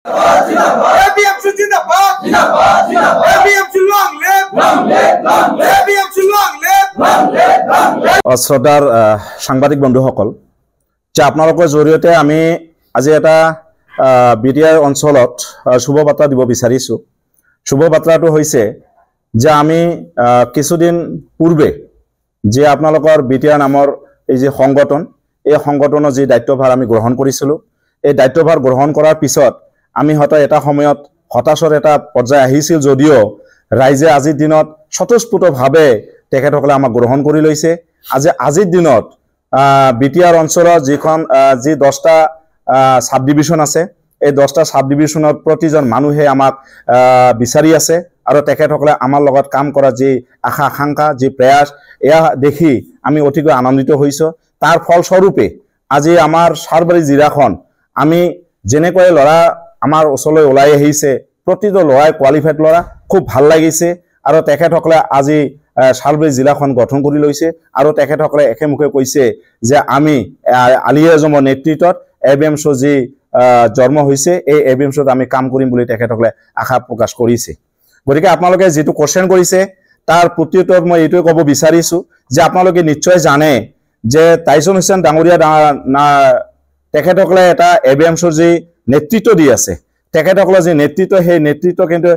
ABMC Zindabad! ABMC long live! ABMC long live! শ্ৰদ্ধাৰ সাংবাদিক বন্ধুসকল, যে আপোনালোকৰ জৰিয়তে আমি আজি এটা বিটিআৰ অঞ্চলত শুভ বাৰ্তা দিব বিচাৰিছোঁ। শুভ বাৰ্তাটো হৈছে যে আমি কিছুদিন পূৰ্বে যে আপোনালোকৰ বিটিআৰ নামৰ এই যে সংগঠন, এই সংগঠনৰ যি দায়িত্বভাৰ আমি গ্ৰহণ কৰিছিলোঁ, এই দায়িত্বভাৰ গ্ৰহণ কৰাৰ পিছত আমি হয়তো এটা সময়ত হতাশৰ এটা পৰ্যায় আহিছিল, যদিও ৰাইজে আজিৰ দিনত স্বতঃস্ফূৰ্তভাৱে তেখেতসকলে আমাক গ্ৰহণ কৰি লৈছে। আজিৰ দিনত বিটিআৰ অঞ্চলৰ যি 10টা সাব ডিভিজন আছে, এই 10টা সাব ডিভিজনৰ প্ৰতিজন মানুহে আমাক বিচাৰি আছে আৰু তেখেতসকলে আমাৰ লগত কাম কৰা যি আশা আকাংক্ষা, যি প্ৰয়াস, এয়া দেখি আমি অতিকৈ আনন্দিত হৈছোঁ। তাৰ ফলস্বৰূপে আজি আমাৰ সাৰবাৰী জিলাখন আমি যেনেকৈ ল'ৰা আমাৰ ওচৰলৈ ওলাই আহিছে, প্ৰতিটো ল'ৰাই কোৱালিফাইড ল'ৰা, খুব ভাল লাগিছে। আৰু তেখেতসকলে আজি সাৰবাৰী জিলাখন গঠন কৰি লৈছে আৰু তেখেতসকলে একেমুখে কৈছে যে আমি আলী আজমৰ নেতৃত্বত ABMC যি জন্ম হৈছে, এই ABMCত আমি কাম কৰিম বুলি তেখেতসকলে আশা প্ৰকাশ কৰিছে। গতিকে আপোনালোকে যিটো কোৱেশ্চন কৰিছে তাৰ প্ৰত্যুত্তৰত মই এইটোৱে ক'ব বিচাৰিছোঁ যে আপোনালোকে নিশ্চয় জানে যে টাইছন হুছেইন ডাঙৰীয়া তেখেতসকলে এটা ABMCৰ যি নেতৃত্ব দি আছে, তেখেতসকলৰ যি নেতৃত্ব, সেই নেতৃত্ব কিন্তু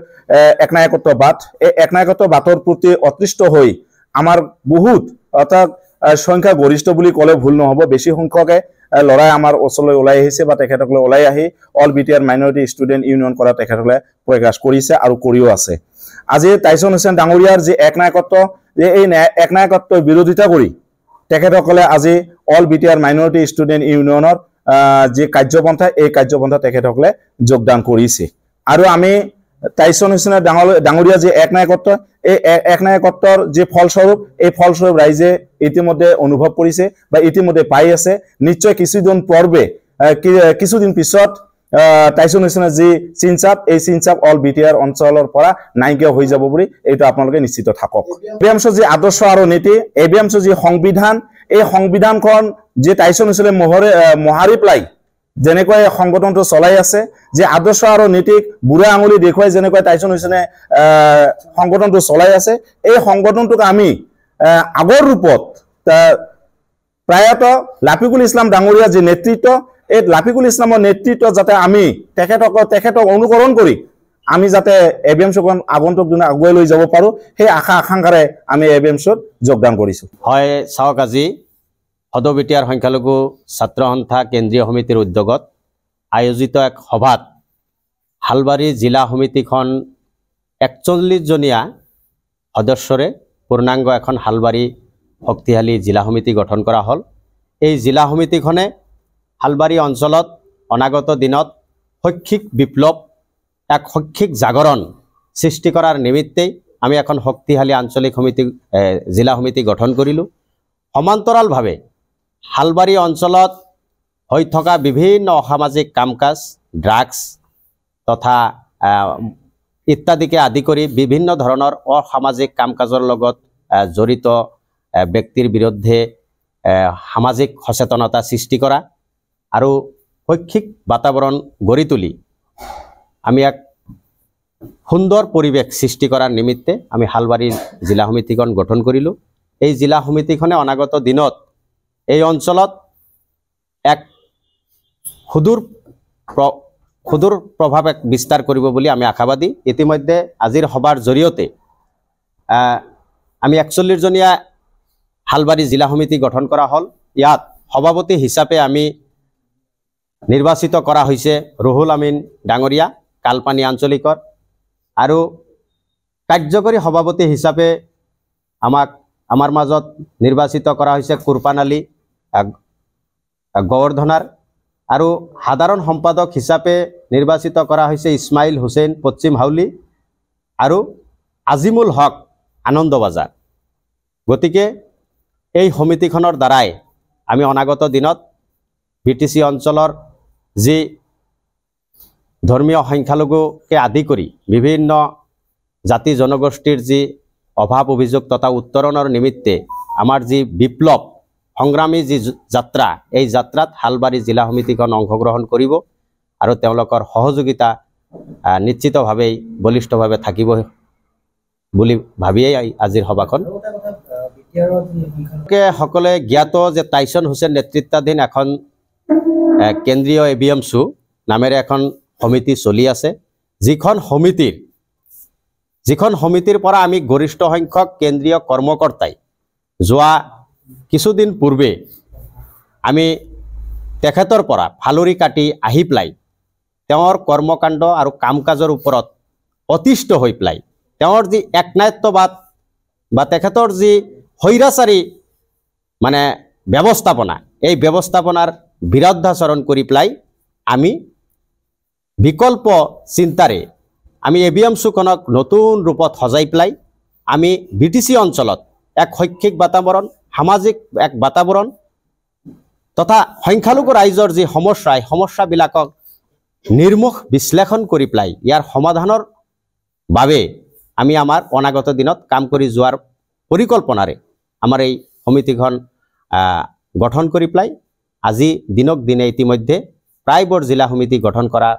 একনায়কত্ববাদ, এই একনায়কত্ববাদৰ প্ৰতি অতিষ্ঠ হৈ আমাৰ বহুত অৰ্থাৎ সংখ্যা গৰিষ্ঠ বুলি ক'লে ভুল নহ'ব, বেছি সংখ্যকে ল'ৰাই আমাৰ ওচৰলৈ ওলাই আহিছে বা তেখেতসকলে ওলাই আহি all BTR minority student union কৰা তেখেতসকলে প্ৰকাশ কৰিছে আৰু কৰিও আছে। আজি টাইছন হুছেইন ডাঙৰীয়াৰ যি একনায়কত্ব, এই একনায়কত্বৰ বিৰোধিতা কৰি তেখেতসকলে আজি অল বিটিআৰ মাইনৰিটি ষ্টুডেণ্ট ইউনিয়নৰ যি কাৰ্যপন্থা, এই কাৰ্যপন্থা তেখেতসকলে যোগদান কৰিছে। আৰু আমি টাইছন হুছেইন ডাঙৰীয়া যি একনায়কত্ব, এই একনায়কত্বৰ যি ফলস্বৰূপ, এই ফলস্বৰূপ ৰাইজে ইতিমধ্যে অনুভৱ কৰিছে বা ইতিমধ্যে পাই আছে। নিশ্চয় কিছুদিন পিছত টাইছন হুছেইনৰ যি চিনচাপ, এই চিনচাপ অল বিটিআৰ অঞ্চলৰ পৰা নাইকিয়া হৈ যাব বুলি এইটো আপোনালোকে নিশ্চিত থাকক। ABMCৰ যি আদৰ্শ আৰু নীতি, ABMCৰ যি সংবিধান, এই সংবিধানখন যি টাইছন হুছেইনে মোহাৰি পেলাই যেনেকৈ সংগঠনটো চলাই আছে, যে আদৰ্শ আৰু নীতিক বুঢ়া আঙুলি দেখুৱাই যেনেকৈ টাইছন হুছেইনে সংগঠনটো চলাই আছে, এই সংগঠনটোক আমি আগৰ ৰূপত প্ৰায়তঃ লাফিকুল ইছলাম ডাঙৰীয়া যি নেতৃত্ব, এই লাফিকুল ইছলামৰ নেতৃত্ব যাতে আমি তেখেতক অনুকৰণ কৰি আমি যাতে ABMCখন আগন্তুক দিনত আগুৱাই লৈ যাব পাৰোঁ, সেই আশা আকাংক্ষাৰে আমি ABMCত যোগদান কৰিছোঁ। হয়, চাওক, আজি সদৌ বিটিআৰ সংখ্যালঘু ছাত্ৰ সন্থা কেন্দ্ৰীয় সমিতিৰ উদ্যোগত আয়োজিত এক সভাত হালবাৰী জিলা সমিতিখন 41জনীয়া সদস্যৰে পূৰ্ণাংগ এখন হালবাৰী শক্তিশালী জিলা সমিতি গঠন কৰা হ'ল। এই জিলা সমিতিখনে হালবাৰী অঞ্চলত অনাগত দিনত শৈক্ষিক বিপ্লৱ, এক শৈক্ষিক জাগৰণ সৃষ্টি কৰাৰ নিমিত্তেই আমি এখন শক্তিশালী আঞ্চলিক জিলা সমিতি গঠন কৰিলোঁ। সমান্তৰালভাৱে হালবাৰী অঞ্চলত হৈ থকা বিভিন্ন অসামাজিক কাম কাজ, ড্ৰাগছ তথা ইত্যাদিকে আদি কৰি বিভিন্ন ধৰণৰ অসামাজিক কাম কাজৰ লগত জড়িত ব্যক্তিৰ বিৰুদ্ধে সামাজিক সচেতনতা সৃষ্টি কৰা আৰু শৈক্ষিক বাতাবৰণ গঢ়ি তুলি আমি এক সুন্দৰ পৰিৱেশ সৃষ্টি কৰাৰ নিমিত্তে আমি হালবাৰী জিলা সমিতিখন গঠন কৰিলোঁ। এই জিলা সমিতিখনে অনাগত দিনত এই অঞ্চলত এক সুদূৰ প্ৰভাৱ বিস্তাৰ কৰিব বুলি আমি আশাবাদী। ইতিমধ্যে আজিৰ সভাৰ জৰিয়তে আমি 41জনীয়া হালবাৰী জিলা সমিতি গঠন কৰা হ'ল। ইয়াত সভাপতি হিচাপে আমি নিৰ্বাচিত কৰা হৈছে ৰুহুল আমিন ডাঙৰীয়া, কালপানী আঞ্চলিকৰ, আৰু কাৰ্যকৰী সভাপতি হিচাপে আমাৰ মাজত নিৰ্বাচিত কৰা হৈছে কুৰপান আলী গৱৰ্ধনাৰ, আৰু সাধাৰণ সম্পাদক হিচাপে নিৰ্বাচিত কৰা হৈছে ইছমাইল হুছেইন পশ্চিম হাউলি আৰু আজিমুল হক আনন্দবাজাৰ। গতিকে এই সমিতিখনৰ দ্বাৰাই আমি অনাগত দিনত BTC অঞ্চলৰ যি ধৰ্মীয় সংখ্যালঘুকে আদি কৰি বিভিন্ন জাতি জনগোষ্ঠীৰ যি অভাৱ অভিযোগ তথা উত্তৰণৰ নিমিত্তে আমাৰ যি বিপ্লৱ সংগ্ৰামী যি যাত্ৰা, এই যাত্ৰাত হালবাৰী জিলা সমিতিখন অংশগ্ৰহণ কৰিব আৰু তেওঁলোকৰ সহযোগিতা নিশ্চিতভাৱেই বলিষ্ঠভাৱে থাকিব বুলি ভাবিয়েই আজিৰ সভাখন। সকলোৱে জ্ঞাত যে টাইছন হুছেইন নেতৃত্বাধীন এখন কেন্দ্ৰীয় ABMSU নামেৰে এখন সমিতি চলি আছে, যিখন সমিতিৰ পৰা আমি গৰিষ্ঠ সংখ্যক কেন্দ্ৰীয় কৰ্মকৰ্তাই যোৱা কিছুদিন পূৰ্বে আমি তেখেতৰ পৰা ফালৰি কাটি আহি পেলাই তেওঁৰ কৰ্মকাণ্ড আৰু কাম কাজৰ ওপৰত অতিষ্ঠ হৈ পেলাই তেওঁৰ যি একনায়ত্ববাদ বা তেখেতৰ যি হৈৰাচাৰী মানে ব্যৱস্থাপনা, এই ব্যৱস্থাপনাৰ বিৰুদ্ধাচৰণ কৰি পেলাই আমি বিকল্প চিন্তাৰে আমি ABMSUখনক নতুন ৰূপত সজাই পেলাই আমি BTC অঞ্চলত এক শৈক্ষিক বাতাবৰণ, সামাজিক এক বাতাবৰণ তথা সংখ্যালঘু ৰাইজৰ যি সমস্যা, এই সমস্যাবিলাকক নিৰ্মুখ বিশ্লেষণ কৰি পেলাই ইয়াৰ সমাধানৰ বাবে আমি আমাৰ অনাগত দিনত কাম কৰি যোৱাৰ পৰিকল্পনাৰে আমাৰ এই সমিতিখন গঠন কৰি পেলাই আজি দিনক দিনে ইতিমধ্যে প্ৰায়বোৰ জিলা সমিতি গঠন কৰা